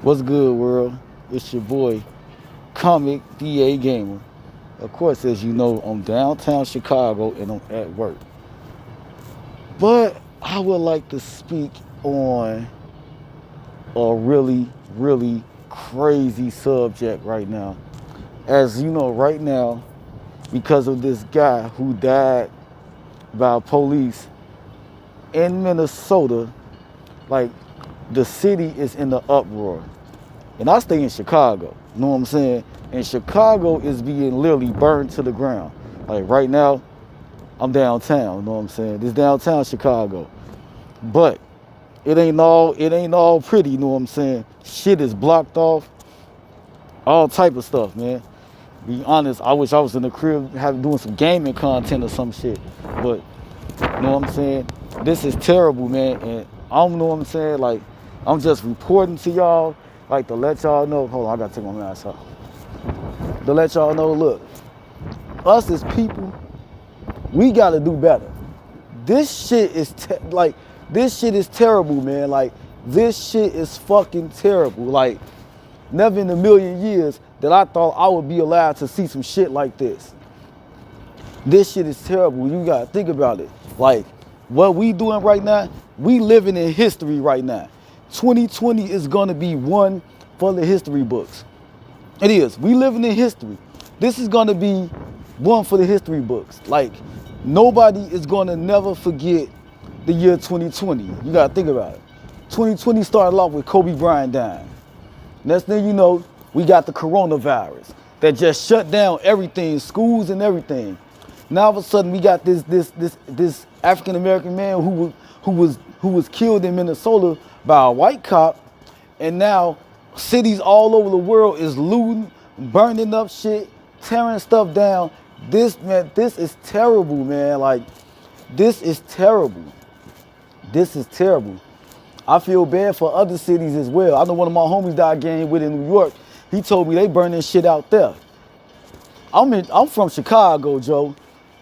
What's good, world? It's your boy, Comic DA Gamer. Of course, as you know, I'm downtown Chicago and I'm at work. But I would like to speak on a really crazy subject right now. As you know, right now, because of this guy who died by police in Minnesota, like the city is in the uproar. And I stay in Chicago, you know what I'm saying? And Chicago is being literally burned to the ground. Like right now, I'm downtown, you know what I'm saying? This downtown Chicago. But it ain't all pretty, you know what I'm saying? Shit is blocked off, all type of stuff, man. Be honest, I wish I was in the crib doing some gaming content or some shit. But you know what I'm saying? This is terrible, man. And I don't know what I'm saying. Like, I'm just reporting to y'all, like to let y'all know. Hold on, I gotta take my mask off. To let y'all know, look, us as people, we gotta do better. This shit is this shit is terrible, man. Like, this shit is fucking terrible. Like, never in a million years that I thought I would be allowed to see some shit like this. This shit is terrible. You gotta think about it. Like, what we doing right now, we living in history right now. 2020 is gonna be one for the history books. It is. We living in history. This is gonna be one for the history books. Like, nobody is gonna never forget the year 2020. You gotta think about it. 2020 started off with Kobe Bryant dying. Next thing you know, we got the coronavirus that just shut down everything, schools and everything. Now all of a sudden we got this African American man who was killed in Minnesota by a white cop, and now cities all over the world is looting, burning up shit, tearing stuff down. This is terrible, man. Like, this is terrible. This is terrible. I feel bad for other cities as well. I know one of my homies that I gained with in New York. He told me they burning shit out there. I'm from Chicago, Joe.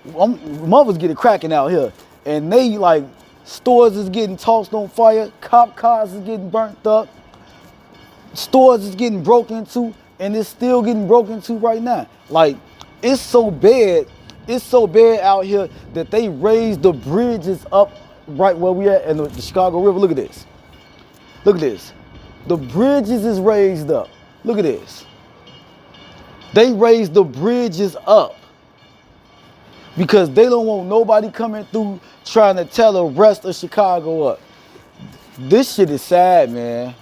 Mothers get it cracking out here, and they like stores is getting tossed on fire, cop cars is getting burnt up, stores is getting broken into, and it's still getting broken into right now. Like, it's so bad out here that they raised the bridges up right where we at in the Chicago River. Look at this. Look at this. The bridges is raised up. Look at this. They raised the bridges up because they don't want nobody coming through trying to tell the rest of Chicago up. This shit is sad, man.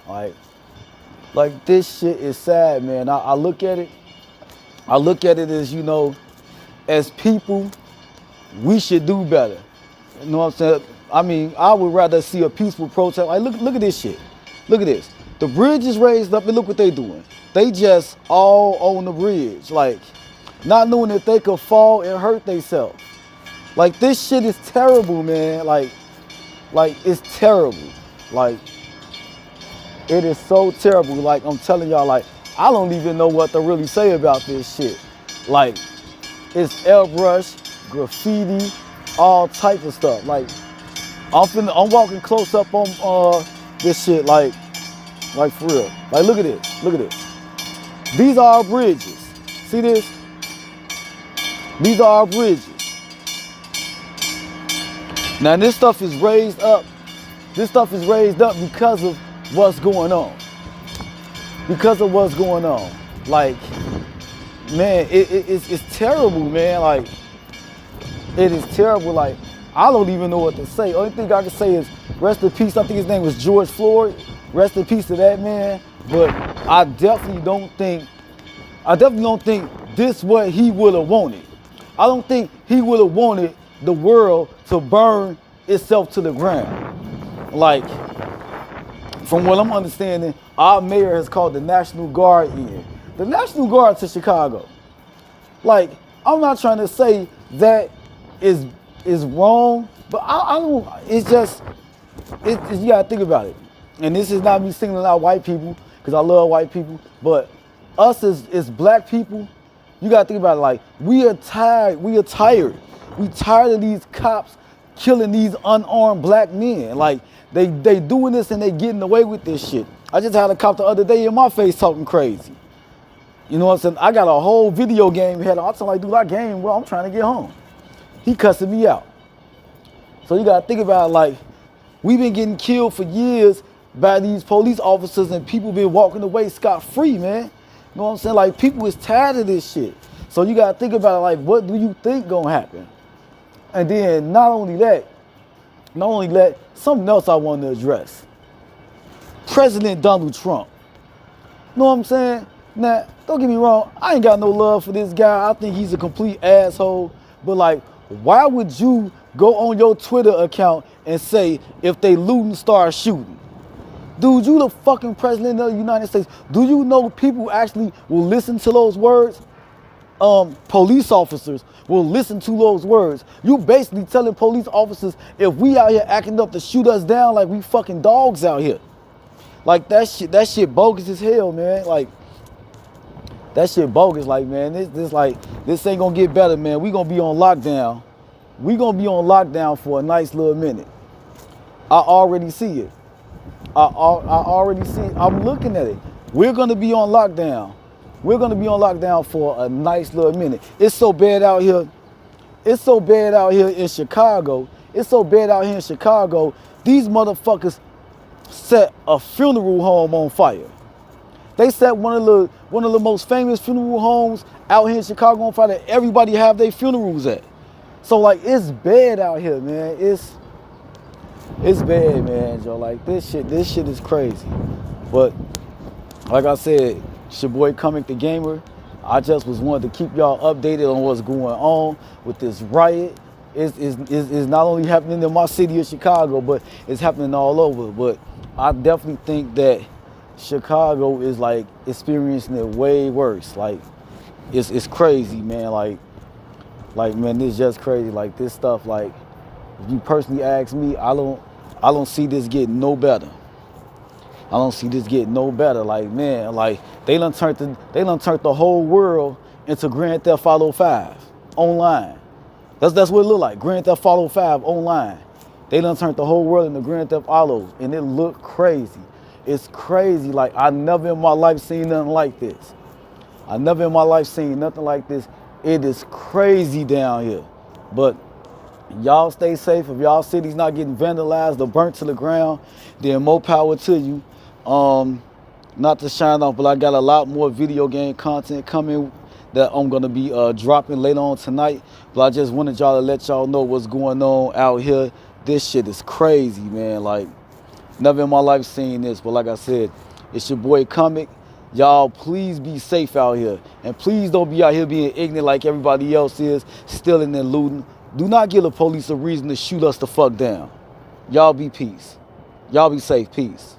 Like this shit is sad, man. I look at it as, you know, as people, we should do better. You know what I'm saying? I mean, I would rather see a peaceful protest. Like, look at this shit. Look at this. The bridge is raised up, and look what they doing. They just all on the bridge, like, not knowing that they could fall and hurt themselves. Like, this shit is terrible, man. Like it's terrible. Like, it is so terrible. Like, I'm telling y'all, like, I don't even know what to really say about this shit. Like, it's airbrush, graffiti, all type of stuff. Like, I'm walking close up on this shit, like for real. Like, look at this. Look at this. These are our bridges. See this? These are our bridges. Now, this stuff is raised up. This stuff is raised up because of what's going on. Because of what's going on. Like, man, it's terrible, man. Like, it is terrible. Like, I don't even know what to say. Only thing I can say is rest in peace. I think his name was George Floyd. Rest in peace to that man. But I definitely don't think this what he would have wanted. I don't think he would have wanted the world to burn itself to the ground. Like, from what I'm understanding, our mayor has called the National Guard in. The National Guard to Chicago. Like, I'm not trying to say that is wrong, but I don't, it's just, you gotta think about it. And this is not me singling out white people, because I love white people, but us as black people, you gotta think about it. Like, we are tired. We tired of these cops killing these unarmed black men. Like, they doing this and they getting away with this shit. I just had a cop the other day in my face talking crazy. You know what I'm saying? I got a whole video game head. I tell like, dude, that game, well, I'm trying to get home. He cussing me out. So you gotta think about it, like, we've been getting killed for years by these police officers and people been walking away scot-free, man. You know what I'm saying? Like, people is tired of this shit. So you gotta think about it, like, what do you think gonna happen? And then not only that, something else I want to address. President Donald Trump. You know what I'm saying? Now, don't get me wrong, I ain't got no love for this guy. I think he's a complete asshole. But like, why would you go on your Twitter account and say if they looting, start shooting? Dude, you the fucking president of the United States. Do you know people actually will listen to those words? Police officers will listen to those words. You basically telling police officers if we out here acting up to shoot us down like we fucking dogs out here. Like that shit bogus as hell, man. Like that shit bogus. Like, man, this ain't gonna get better, man. We gonna be on lockdown. We gonna be on lockdown for a nice little minute. I already see it. I already see it. I'm looking at it. We're gonna be on lockdown. We're gonna be on lockdown for a nice little minute. It's so bad out here. It's so bad out here in Chicago. It's so bad out here in Chicago. These motherfuckers set a funeral home on fire. They set one of the most famous funeral homes out here in Chicago on fire that everybody have their funerals at. So like, it's bad out here, man. It's bad, man, Joe. Like this shit is crazy. But like I said, it's your boy Comic the Gamer. I just was wanted to keep y'all updated on what's going on with this riot. It's not only happening in my city of Chicago, but it's happening all over. But I definitely think that Chicago is like experiencing it way worse. Like it's crazy, man. Like man, this is just crazy. Like this stuff, like if you personally ask me, I don't see this getting no better. I don't see this getting no better. Like, man, like they done turned the whole world into Grand Theft Auto 5 online. That's what it look like. Grand Theft Auto 5 online. They done turned the whole world into Grand Theft Auto, and it look crazy. It's crazy. Like, I never in my life seen nothing like this. I never in my life seen nothing like this. It is crazy down here. But y'all stay safe. If y'all city's not getting vandalized or burnt to the ground, then more power to you. Not to shine off, but I got a lot more video game content coming that I'm gonna be dropping later on tonight. But I just wanted y'all to let y'all know what's going on out here. This shit is crazy, man. Like, never in my life seen this. But like I said, it's your boy Comic. Y'all please be safe out here. And please don't be out here being ignorant like everybody else is, stealing and looting. Do not give the police a reason to shoot us the fuck down. Y'all be peace. Y'all be safe. Peace.